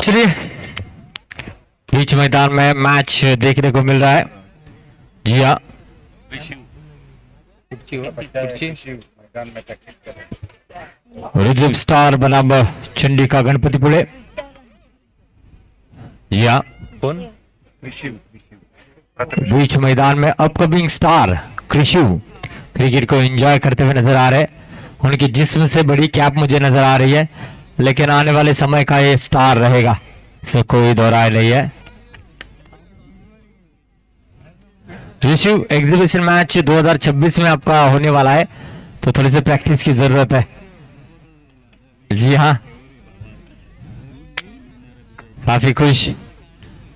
चलिए, बीच मैदान में मैच देखने को मिल रहा है। जी हाँ, रिजर्व स्टार बनाम चंडिका गणपतिपुळे। जी हाँ, कौन? बीच मैदान में अपकमिंग स्टार कृषि क्रिकेट को एंजॉय करते हुए नजर आ रहे हैं। उनकी जिस्म से बड़ी कैप मुझे नजर आ रही है, लेकिन आने वाले समय का ये स्टार रहेगा, इसमें कोई दो राय नहीं है। ऋषि, एग्जीबिशन मैच 2026 में आपका होने वाला है, तो थोड़ी सी प्रैक्टिस की जरूरत है। जी हाँ, काफी खुश,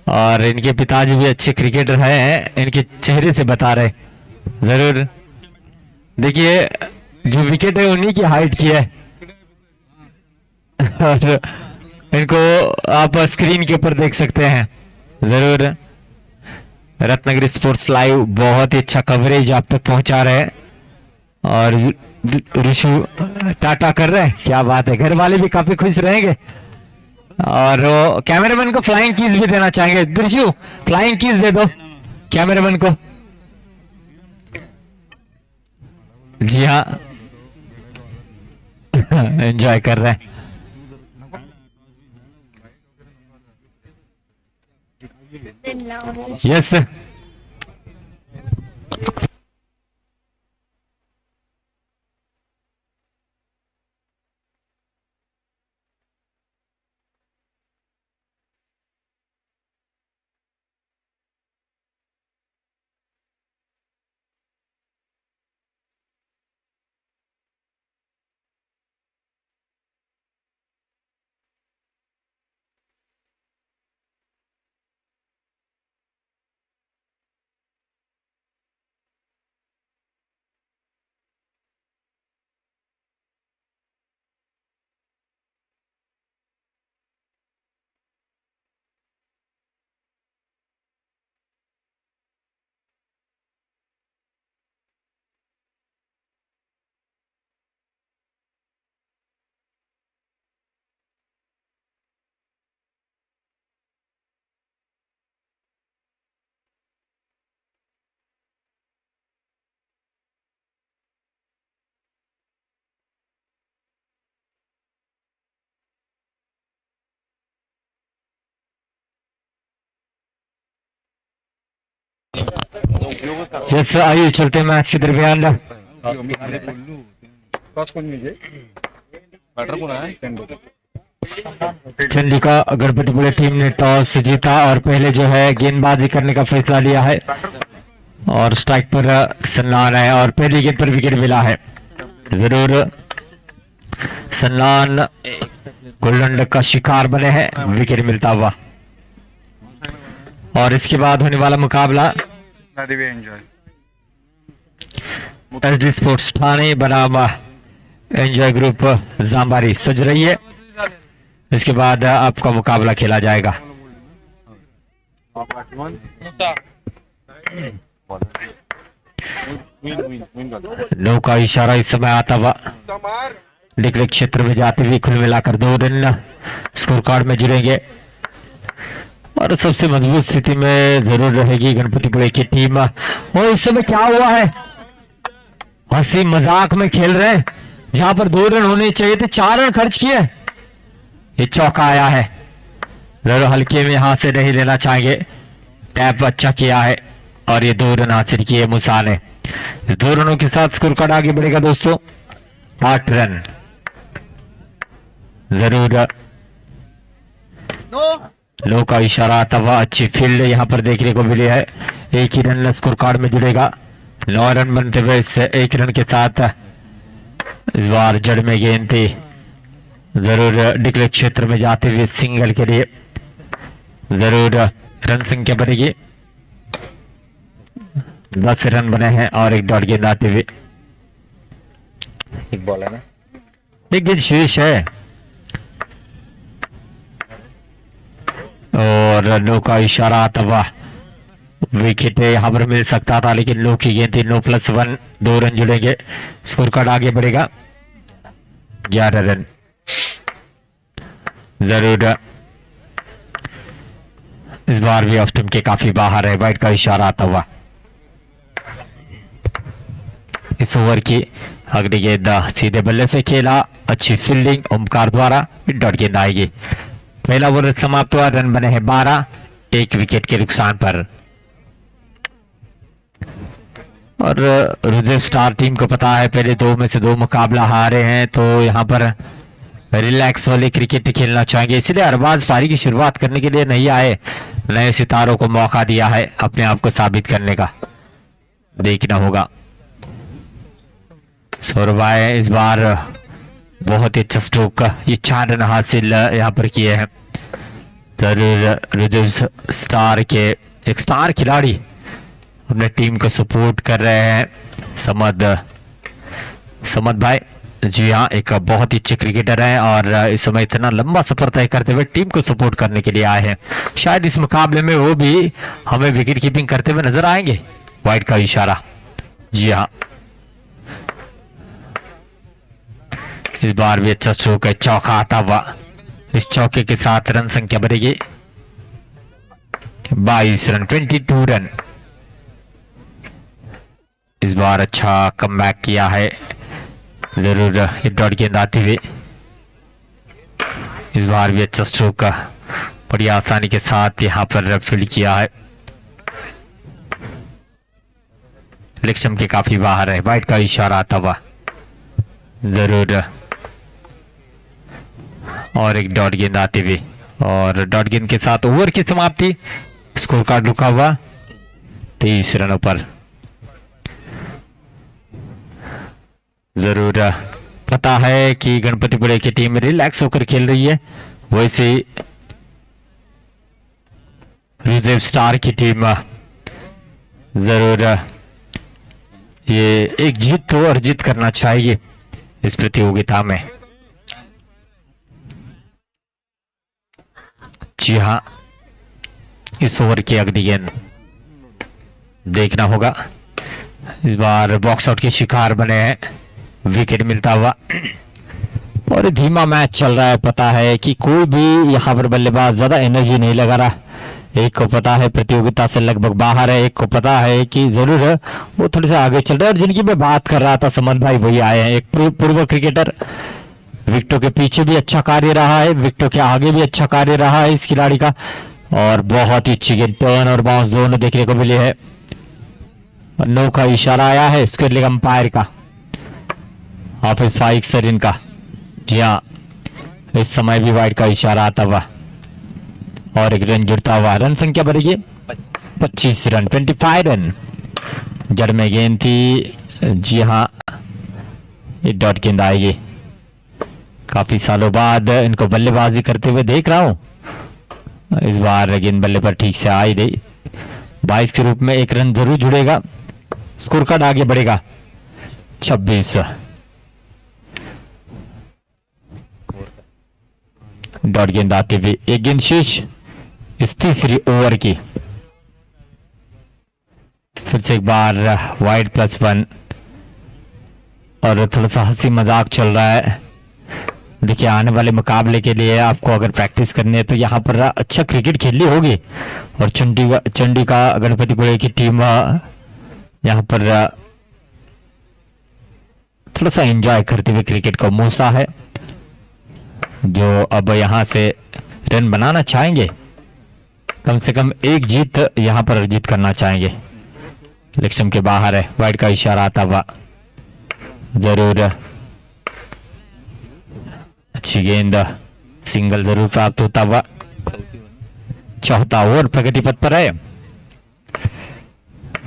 और इनके पिताजी भी अच्छे क्रिकेटर हैं, इनके चेहरे से बता रहे। जरूर देखिए, जो विकेट है उन्हीं की हाइट की है। और इनको आप स्क्रीन के ऊपर देख सकते हैं। जरूर रत्नागिरी स्पोर्ट्स लाइव बहुत ही अच्छा कवरेज आप तक पहुंचा रहे हैं, और ऋषु टाटा कर रहे हैं। क्या बात है, घर वाले भी काफी खुश रहेंगे, और वो कैमरामैन को फ्लाइंग कीज भी देना चाहेंगे। ऋषु, फ्लाइंग कीज दे दो कैमरामैन को। जी हाँ, एंजॉय कर रहे हैं। यस, यस, आइए चलते हैं मैच के दरमियान। चंडिका गणपतिपुळे टीम ने टॉस जीता और पहले जो है गेंदबाजी करने का फैसला लिया है, और स्ट्राइक पर सन्नान है, और पहली गेंद पर विकेट मिला है। जरूर सन्नान गोल्डन डक का शिकार बने हैं, विकेट मिलता हुआ। और इसके बाद होने वाला मुकाबला एसडी स्पोर्ट्स ठाणे बनाम एंजॉय ग्रुप जांबारी सज रही है। इसके बाद आपका मुकाबला खेला जाएगा। नौ का इशारा इस समय आता हुआ डिक्लेयर क्षेत्र में जाते हुए कुल मिलाकर 2 रन स्कोर कार्ड में जुड़ेंगे, और सबसे मजबूत स्थिति में जरूर रहेगी गणपतिपुळे की टीम। और इस समय क्या हुआ है, हंसी मजाक में खेल रहे हैं, जहां पर 2 रन होने चाहिए थे 4 रन खर्च किए। ये चौका आया है, जरूर हल्के में हाथ से नहीं लेना चाहेंगे, टैप अच्छा किया है, और ये 2 रन हासिल किए मुसा ने। 2 रनों के साथ स्कोर कार्ड आगे बढ़ेगा दोस्तों, 8 रन। जरूर लो का इशारा आता हुआ अच्छी फील्ड यहाँ पर देखने को मिली है। 1 ही रन स्कोर कार्ड में जुड़ेगा। 9 रन बनते हुए इस 1 रन के साथ इस बार जड़ में गेंद थी, जरूर डिक्लेयर क्षेत्र में जाते हुए सिंगल के लिए जरूर रन संख्या बनेगी। 10 रन बने हैं, और 1 डॉट गेंद आते हुए। एक बॉल है ना, एक गेंद शेष है, और नो का इशारा आता हुआ विकेट यहाँ पर मिल सकता था, लेकिन नो की गेंद थी। 9+1, 2 रन जुड़ेंगे, स्कोर कार्ड आगे बढ़ेगा 11 रन। जरूर इस बार भी ऑफ स्टंप के काफी बाहर है, वाइड का इशारा आता हुआ। इस ओवर की अगली गेंद सीधे बल्ले से खेला, अच्छी फील्डिंग ओमकार द्वारा, डॉट गेंद आएगी। पहला ओवर समाप्त हुआ, रन बने हैं 12, 1 विकेट के नुकसान पर। और रिजर्व स्टार टीम को पता है पहले 2 में से 2 मुकाबला हारे हैं, तो यहाँ पर रिलैक्स वाले क्रिकेट खेलना चाहेंगे, इसलिए अरबाज पारी की शुरुआत करने के लिए नहीं आए। नए सितारों को मौका दिया है अपने आप को साबित करने का, देखना होगा। सौरभाई इस बार बहुत ही अच्छा स्ट्रोक, ये 4 रन हासिल यहाँ पर किए हैं। जरूर रिजर्व स्टार के एक स्टार खिलाड़ी अपने टीम को सपोर्ट कर रहे हैं। समद भाई जी हाँ, एक बहुत ही अच्छे क्रिकेटर हैं और इस समय इतना लंबा सफर तय करते हुए टीम को सपोर्ट करने के लिए आए हैं। शायद इस मुकाबले में वो भी हमें विकेट कीपिंग करते हुए नजर आएंगे। वाइड का इशारा, जी हाँ, इस बार भी अच्छा स्ट्रोक है, चौका आता हुआ। इस चौके के साथ रन संख्या बढ़ेगी 22 रन, 22 रन। इस बार अच्छा कमबैक किया है, जरूर डॉट गेंद आती हुई। इस बार भी अच्छा स्ट्रोक बड़ी आसानी के साथ यहाँ पर फील्ड किया है, लेग के काफी बाहर है। वाइड का इशारा आता हुआ, जरूर और एक डॉट गेंद आती हुई, और डॉट गेंद के साथ ओवर की समाप्ति। स्कोर कार्ड रुका हुआ 23 रनों पर। जरूर पता है कि गणपतिपुरे की टीम रिलैक्स होकर खेल रही है, वैसे रिजर्व स्टार की टीम जरूर ये एक जीत तो अर्जित करना चाहिए इस प्रतियोगिता में। जी हाँ, इस ओवर की अगली गेंद देखना होगा। इस बार बॉक्स आउट के शिकार बने हैं, विकेट मिलता हुआ और धीमा मैच चल रहा है। पता है कि कोई भी यहाँ पर बल्लेबाज ज्यादा एनर्जी नहीं लगा रहा। एक को पता है प्रतियोगिता से लगभग बाहर है, एक को पता है कि जरूर वो थोड़े से आगे चल रहे हैं। और जिनकी मैं बात कर रहा था समन भाई वही आए हैं, एक पूर्व क्रिकेटर। विकेटों के पीछे भी अच्छा कार्य रहा है, विकेटों के आगे भी अच्छा कार्य रहा है इस खिलाड़ी का, और बहुत ही अच्छी गेंद टर्न और बाउंस दोनों देखने को मिले है। नो का इशारा आया है इसके लिए अंपायर का, हाफिज फाइक सर इनका। जी हाँ, इस समय भी वाइड का इशारा आता हुआ और एक रन जुड़ता हुआ। रन संख्या बढ़ेगी 25 रन, 25 रन। जड़ में गेंद थी, जी हाँ, ये डॉट गेंद आएगी। काफी सालों बाद इनको बल्लेबाजी करते हुए देख रहा हूं। इस बार गेंद बल्ले पर ठीक से आ ही नहीं। 22 के रूप में एक रन जरूर जुड़ेगा, स्कोर कार्ड आगे बढ़ेगा 26। डॉट गेंद आते हुए एक गेंद शेष इस तीसरी ओवर की। फिर से एक बार वाइड +1 और थोड़ा सा हंसी मजाक चल रहा है। देखिए, आने वाले मुकाबले के लिए आपको अगर प्रैक्टिस करनी है तो यहाँ पर अच्छा क्रिकेट खेलनी होगी। और चंडीका गणपतिपुरे की टीम यहाँ पर थोड़ा सा एंजॉय करते हुए क्रिकेट को मूसा है, जो अब यहाँ से रन बनाना चाहेंगे। कम से कम एक जीत यहाँ पर अर्जित करना चाहेंगे। लेग के बाहर है, वाइड का इशारा आता हुआ। जरूर अच्छी गेंद, सिंगल जरूर प्राप्त होता हुआ। चौथा ओवर प्रगति पथ पर है,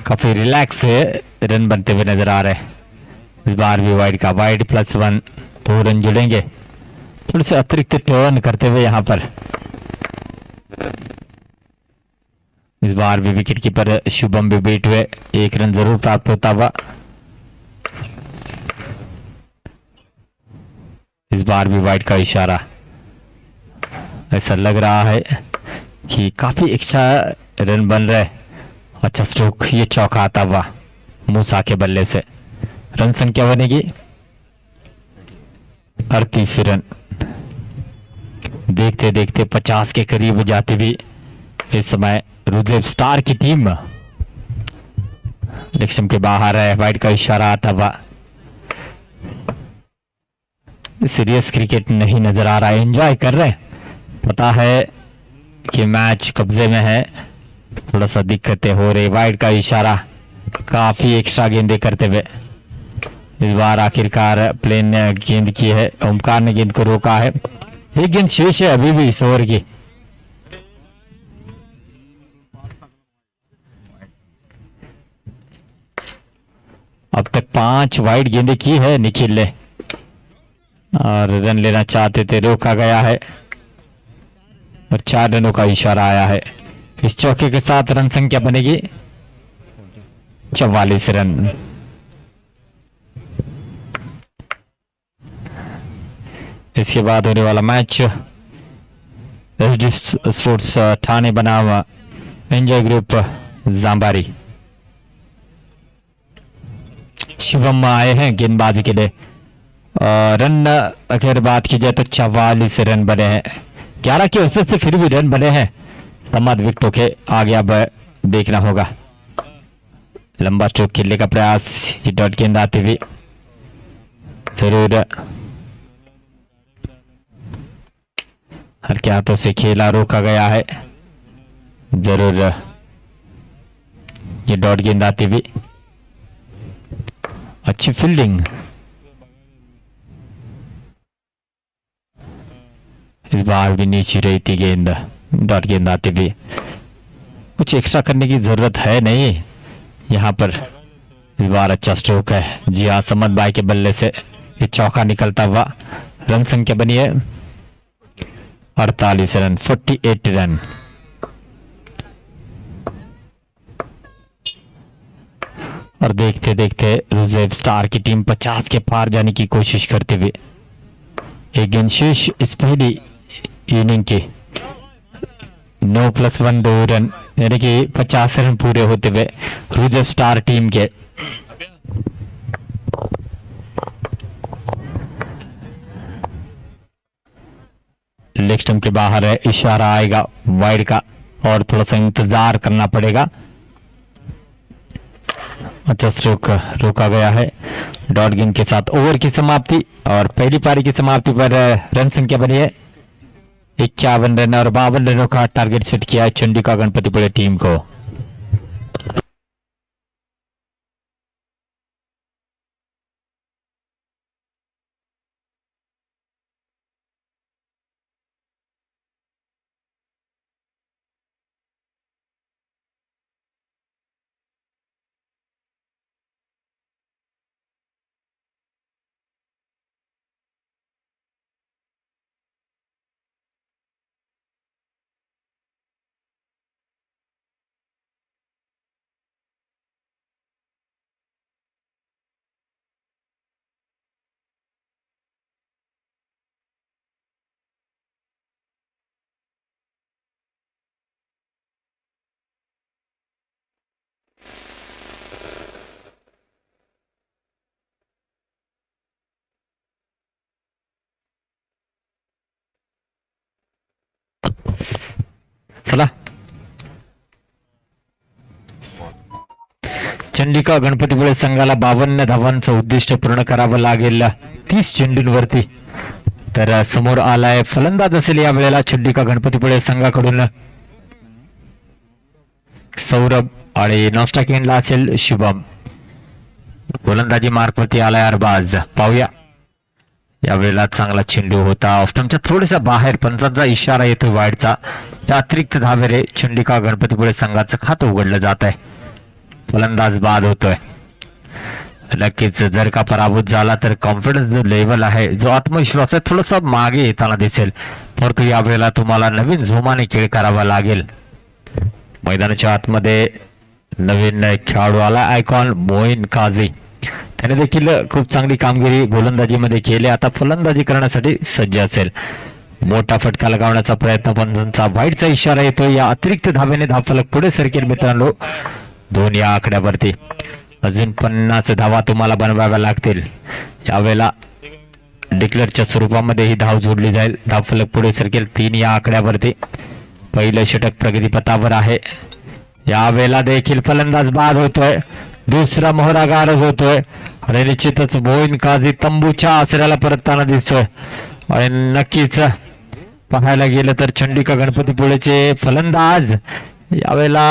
काफी रिलैक्स से रन बनते हुए नजर आ रहे हैं। इस बार भी वाइड का, वाइड +1, 2 रन जुड़ेंगे। थोड़े से अतिरिक्त टर्न करते हुए यहाँ पर। इस बार भी विकेट कीपर शुभम भी बीट हुए, 1 रन जरूर प्राप्त होता हुआ। इस बार भी वाइड का इशारा। ऐसा लग रहा है कि काफी एक्स्ट्रा रन बन रहे। अच्छा स्ट्रोक, ये चौका आता हुआ मूसा के बल्ले से। रन संख्या बनेगी 38 रन। देखते देखते 50 के करीब जाती हुई इस समय रुजेब स्टार की टीम रिक्शम के बाहर है, वाइड का इशारा आता हुआ। सीरियस क्रिकेट नहीं नजर आ रहा है, एंजॉय कर रहे हैं, पता है कि मैच कब्जे में है, थोड़ा सा दिक्कतें हो रही। वाइड का इशारा, काफी एक्स्ट्रा गेंदे करते हुए इस बार आखिरकार प्लेन ने गेंद की है, ओमकार ने गेंद को रोका है। एक गेंद शेष है अभी भी इस ओवर की। अब तक 5 वाइड गेंदे की है निखिल ने और रन लेना चाहते थे, रोका गया है और 4 रनों का इशारा आया है। इस चौके के साथ रन संख्या बनेगी 44 रन। इसके बाद होने वाला मैच एसडी स्पोर्ट्स ठाणे बनाम एंजॉय ग्रुप जांबारी। शिवम आए हैं गेंदबाजी के लिए। रन अगर बात की जाए तो 44 रन बने हैं, 11 के औसत से फिर भी रन बने हैं। समाध विकेटों के आगे अब देखना होगा। लंबा स्ट्रोक खेलने का प्रयास, डॉट गेंद आती हुई जरूर हल्के हाथों से खेला, रोका गया है। जरूर ये डॉट गेंद आती हुई, अच्छी फील्डिंग। इस बार भी नीचे रही थी गेंद, डॉट गेंद आती हुई। कुछ एक्स्ट्रा करने की जरूरत है नहीं यहाँ पर। इस बार अच्छा स्ट्रोक है, जी हाँ, समद भाई के बल्ले से ये चौका निकलता हुआ। रन संख्या बनी है 48 रन, 48 रन। और देखते देखते रुजेब स्टार की टीम 50 के पार जाने की कोशिश करते हुए। एक गेंद शेष इस पहली इनिंग के, 9+1 2 रन, यानी कि 50 रन पूरे होते हुए रुजेब स्टार टीम के। लेग स्टंप के बाहर है, इशारा आएगा वाइड का और थोड़ा सा इंतजार करना पड़ेगा। अच्छा स्ट्रोक रोका गया है। डॉट गेंद के साथ ओवर की समाप्ति और पहली पारी की समाप्ति पर रन संख्या बनी है 51 रन और 52 रनों का टारगेट सेट किया है चंडीका गणपतिपुळे टीम को। चला, चंडीका गणपतिपुळे संघाला 52 धावांचं उद्दिष्ट पूर्ण करावं लागेल 30 चेंडूंवरती। तर समोर आलाय फलंदाज असेल या वेळेला चंडीका गणपतिपुळे संघाकडून सौरभ आणि नॉस्टॉक एंडला असेल शुभम। गोलंदाजी मार्फत आलाय अरबाज, पाहूया यावेळेला चांगला चेंडू होता ऑफस्टंपच्या थोडासा बाहेर, पंचांचा इशारा येतोय वाईडचा। त्या अतिरिक्त धावेरे चंडीका गणपतिपुळे संघाचं खातं उघडलं जात आहे, फलंदाज बाद होतोय। नक्कीच जर का पराभूत झाला तर कॉन्फिडन्स जो लेवल आहे, जो आत्मविश्वास आहे, थोडासा मागे येताना दिसेल। परंतु यावेळेला तुम्हाला नवीन जोमाने खेळ करावा लागेल। मैदानाच्या आतमध्ये नवीन खेळाडू आला आयकॉन मोईन काझी, त्याने देखील खूप चांगली कामगिरी गोलंदाजीमध्ये केली, आता फलंदाजी करण्यासाठी सज्ज असेल। मोठा फटका लगावण्याचा प्रयत्न, पंचांचा वाईडचा इशारा येतो। या अतिरिक्त धावेने धावफलक पुढे सरकेल मित्रांनो, दोन या आकड्यावरती अजून 50 धावा तुम्हाला बनवाव्या लागतील। यावेळेला डिक्लेअरच्या स्वरूपामध्ये ही धाव जोडली जाईल, धावफलक पुढे सरकेल 3 या आकड्यावरती। पहिलं षटक प्रगतीपथावर आहे. यावेळेला देखील फलंदाज बाद होतोय. दुसरा मोहरा गारद होतोय आणि निश्चितच मोईन काझी तंबूच्या आसऱ्याला परतताना दिसतोय. आणि नक्कीच पाहायला गेलं तर चंडिका गणपतीपुळेचे फलंदाज यावेळेला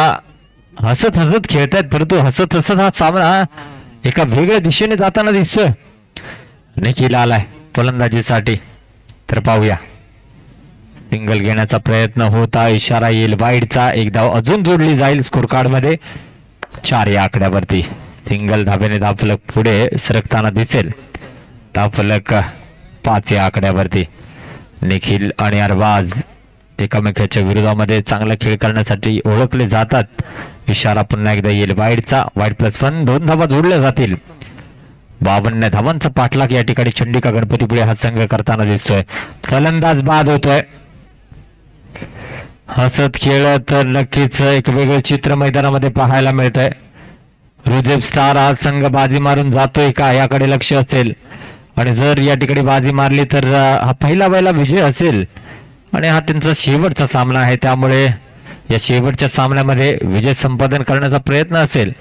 हसत हसत खेळतायत, परंतु हसत हसत हा सामना एका वेगळ्या दिशेने जाताना दिसतोय. निखिल आलाय फलंदाजीसाठी, तर पाहूया. सिंगल घेण्याचा प्रयत्न होता, इशारा येईल वाईडचा. एक धाव अजून जोडली जाईल स्कोर कार्ड मध्ये. 4 या आकड्यावरती सिंगल धाब्याने धावफलक पुढे सरकताना दिसेल. धावफलक 5 या आकड्यावरती. निखिल आणि अरबाज एकमेकाच्या विरोधामध्ये चांगला खेळ करण्यासाठी ओळखले जातात. इशारा पुन्हा एकदा येईल वाईडचा. वाईड +1, 2 धावा जोडल्या जातील. 52 धावांचा पाठलाग या ठिकाणी चंडिका गणपतीपुळे हा संघ करताना दिसतोय. फलंदाज बाद होतोय. हसत खेळत तर नक्कीच एक वेगळं चित्र मैदानामध्ये पाहायला मिळतंय. रुजेब स्टार हा संघ बाजी मारून जातोय का याकडे लक्ष असेल, आणि जर या ठिकाणी बाजी मारली तर हा पहिला विजय असेल आणि हा त्यांचा शेवटचा सामना आहे. त्यामुळे या शेवटच्या सामन्यामध्ये विजय संपादन करण्याचा प्रयत्न असेल.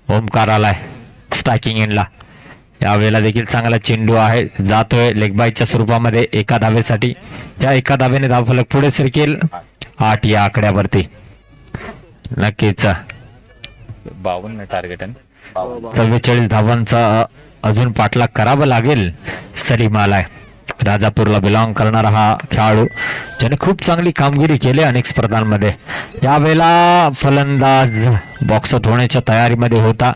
ओमकार आलाय स्ट्रायकिंग एंडला. यावेळेला देखील चांगला चेंडू आहे, जातोय लेगबाईच्या स्वरूपामध्ये एका धावेसाठी. या एका धावेने धावफलक पुढे सरकेल. 8 या आकड्यावरती. नक्कीच 52 टार्गेट आहे. 44 धावांचा अजून पाठलाग करावा लागेल. सलीम आलाय, राजापूरला बिलॉंग करणारा हा खेळाडू, ज्याने खूप चांगली कामगिरी केली अनेक स्पर्धांमध्ये. यावेळेला फलंदाज बॉक्सआउट होण्याच्या तयारीमध्ये होता,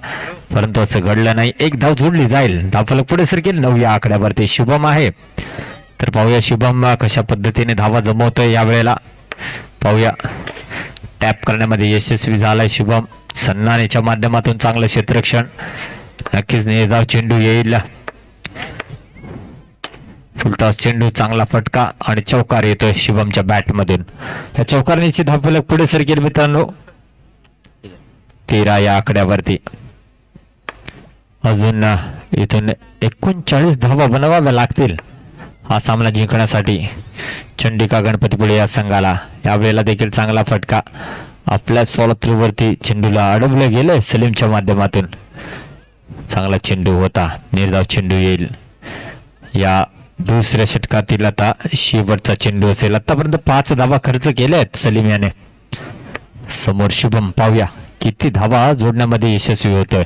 परंतु असं घडलं नाही. एक धाव जोडली जाईल. धावफलक पुढे सरकेल. 9 या आकड्यावरती शुभम आहे, तर पाहूया शुभम कशा पद्धतीने धावा जमवतोय. यावेळेला पाहूया. टॅप करण्यामध्ये यशस्वी झालाय शुभम. सन्नानीच्या माध्यमातून चांगलं क्षेत्ररक्षण. नक्कीच निर्धाव चेंडू येईल. फुलटॉस चेंडू, चांगला फटका आणि चौकार येतोय शुभमच्या बॅट मधून. या चौकारणीची धावफलक पुढे सरकेल मित्रांनो. 13 या आकड्यावरती. अजून इथून 39 धावा बनवाव्या लागतील हा सामना जिंकण्यासाठी चंडिका गणपतीपुळे या संघाला. यावेळेला देखील चांगला फटका. आपल्याच फॉलो थ्रू वरती चेंडूला अडवलं गेलंय सलीमच्या माध्यमातून. चांगला चेंडू होता. निर्धाव चेंडू येईल. या दुसऱ्या षटकातील आता शेवटचा चेंडू असेल. आतापर्यंत 5 धावा खर्च केल्या आहेत सलीम याने. समोर शुभम, पाहूया किती धावा जोडण्यामध्ये यशस्वी होतोय.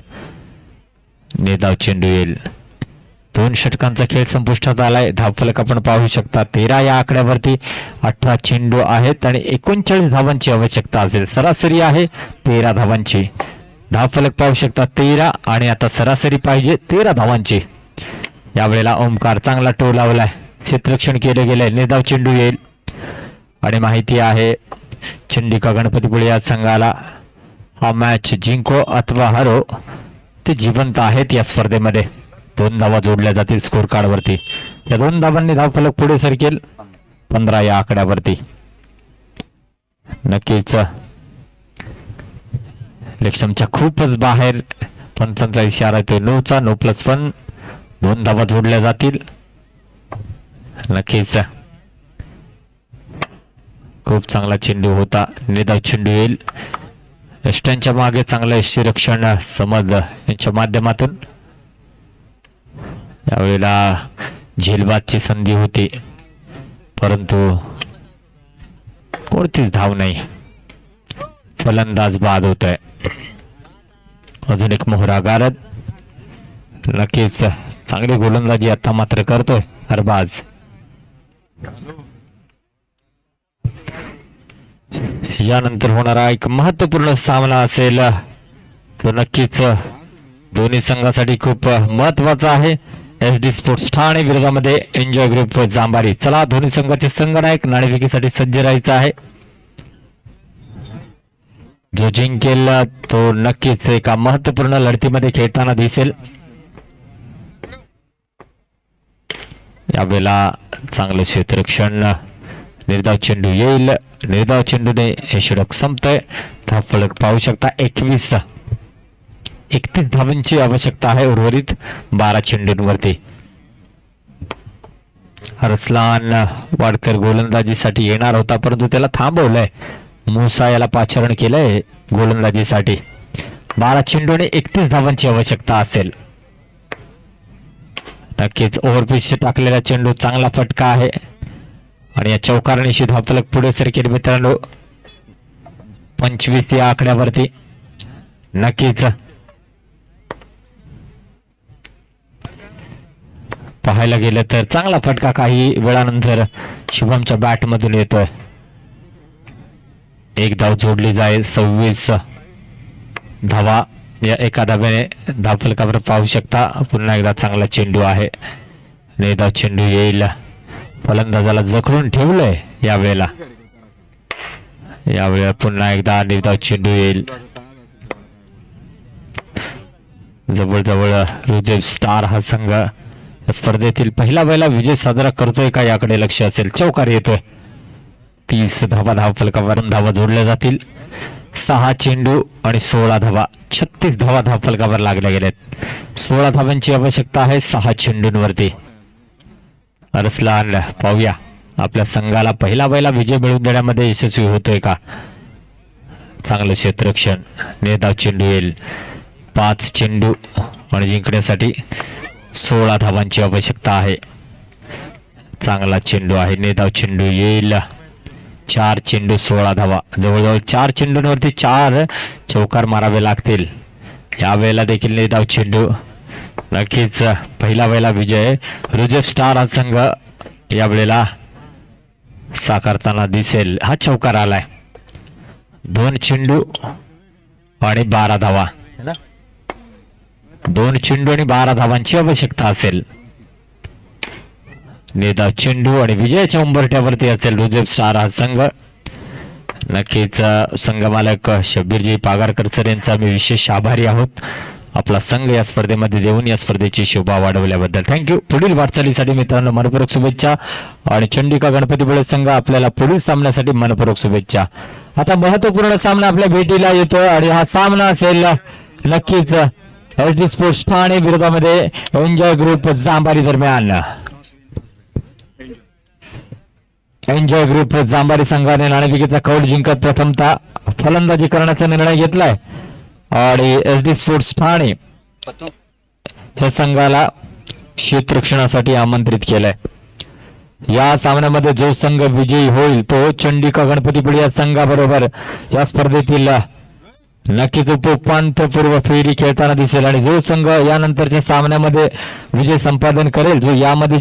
निर्धाव चेंडू येईल. 2 षटकांचा खेळ संपुष्टात आलाय. धावफलक आपण पाहू शकता 13 या आकड्यावरती. 18 चेंडू आहेत आणि 39 धावांची आवश्यकता असेल. सरासरी आहे 13 धावांची. धावफलक पाहू शकता 13 आणि आता सरासरी पाहिजे 13 धावांची. यावेळेला ओमकार चांगला टो लावलाय. क्षेत्ररक्षण केले गेले. निर्धाव चेंडू येईल आणि माहिती आहे चंडिका गणपतीपुळे या संघाला हा मॅच जिंको अथवा हरो, ते जिवंत आहेत या स्पर्धेमध्ये. 2 धावा जोडल्या जातील स्कोर कार्ड वरती. या 2 धावांनी धावफलक पुढे सरकेल. 15 या आकड्यावरती. नक्कीच लेक्शमच्या खूपच बाहेर पंचांचा इशारा येतो. 9चा 9 +1, 2 धावा जोडल्या जातील. नक्कीच खूप चांगला चेंडू होता. निर्धाव चेंडू येईल. यष्ट्यांच्या मागे चांगलं यष्टीरक्षण समज यांच्या माध्यमातून. यावेळेला झेलबादची संधी होती, परंतु कोणतीच धाव नाही. फलंदाज बाद होत आहे. अजून एक मोहरा गारद. नक्कीच चांगली गोलंदाजी आता मात्र करतोय अरबाज. यानंतर होणारा एक महत्वपूर्ण सामना असेल तो नक्कीच दोन्ही संघासाठी खूप महत्वाचा आहे. SD स्पोर्ट्स ठाणे विरोधामध्ये एन्जॉय ग्रुप जांभारी. चला, दोन्ही संघाचे संघनायक नाणेफेकीसाठी सज्ज राहायचा आहे. जो जिंकेल तो नक्कीच एका महत्वपूर्ण लढतीमध्ये खेळताना दिसेल. यावेळेला चांगलं क्षेत्ररक्षण. निर्धाव चेंडू येईल. निर्धाव चेंडूने हे षटक संपतंय. धावफलक पाहू शकता 31 धावांची आवश्यकता आहे उर्वरित 12 चेंडूंवरती. अरसलान वाडकर गोलंदाजीसाठी येणार होता, परंतु त्याला थांबवलंय. मुसा याला पाचारण केलंय गोलंदाजीसाठी. 12 चेंडूने 31 धावांची आवश्यकता असेल. नक्कीच ओव्हरपिच टाकलेला चेंडू चांगला फटका आहे आणि या चौकारणीशी धावफलक पुढे सरकेल मित्रांनो. 25 या आकड्यावरती नक्कीच पाहायला गेलं तर चांगला फटका काही वेळानंतर शुभमच्या बॅट मधून येतोय. एक धाव जोडली जाईल. 26 धावा या एका धाब्याने धावफलकावर पाहू शकता. पुन्हा एकदा चांगला चेंडू आहे. निर्धाव चेंडू येईल. फलंदाजाला जखडून ठेवलंय यावेळेला. यावेळेला पुन्हा एकदा निर्धाव चेंडू येईल. जवळजवळ रुजेब स्टार हा संघ स्पर्धेतील पहिला विजय साजरा करतोय का याकडे लक्ष असेल. चौकार येतोय. 30 धावा धावफलकावरून धावा जोडल्या जातील. 6 चेंडू आणि 16 धावा. 36 धावा धावफलकावर लागल्या गेल्यात. 16 धावांची आवश्यकता आहे 6 चेंडूंवरती. अरसलान पाहूया आपल्या संघाला पहिला विजय मिळवून देण्यामध्ये यशस्वी होतोय का. चांगलं क्षेत्ररक्षण. निर्धाव चेंडू येईल. 5 चेंडू आणि जिंकण्यासाठी 16 धावांची आवश्यकता आहे. चांगला चेंडू आहे. निर्धाव चेंडू येईल. 4 चेंडू 16 धावा. जवळजवळ 4 चेंडूंवरती 4 चौकार मारावे लागतील. यावेळेला देखील निर्धाव चेंडू. नक्कीच पहिला विजय रुजेब स्टार हा संघ यावेळेला साकारताना दिसेल. हा चौकार आलाय. 2 चेंडू आणि 12 धावा. 2 चेंडू आणि 12 धावांची आवश्यकता असेल. निर्धाव चेंडू आणि विजयाच्या उंबरठ्यावरती असेल रुजेब स्टार हा संघ. नक्कीच संघ मालक शब्बीरजी पागारकर सर यांचा मी विशेष आभारी आहोत. आपला संघ या स्पर्धेमध्ये देऊन या स्पर्धेची शोभा वाढवल्याबद्दल थँक्यू. पुढील वाटचालीसाठी मित्रांनो मनपूर्वक शुभेच्छा आणि चंडिका गणपतीपुळे संघ आपल्याला पुढील सामन्यासाठी मनपूर्वक शुभेच्छा. आता महत्वपूर्ण सामना आपल्या भेटीला येतोय आणि हा सामना असेल नक्कीच SD स्पोर्ट्स ठाणे विरोधामध्ये एन्जॉय ग्रुप जांबारी दरम्यान. एन्जॉय ग्रुप जांबारी संघाने नाणेफेकीचा कौल जिंकत प्रथमतः फलंदाजी करण्याचा निर्णय घेतलाय आणि SD स्पोर्ट्स ठाणे या संघाला क्षेत्ररक्षणासाठी आमंत्रित केलंय. या सामन्यामध्ये जो संघ विजयी होईल तो चंडिका गणपतीपुळे या संघाबरोबर या स्पर्धेतील नक्कीच उपांत्यपूर्व फेरी खेळताना दिसेल आणि जो संघ यानंतरच्या सामन्यामध्ये विजय संपादन करेल जो यामध्ये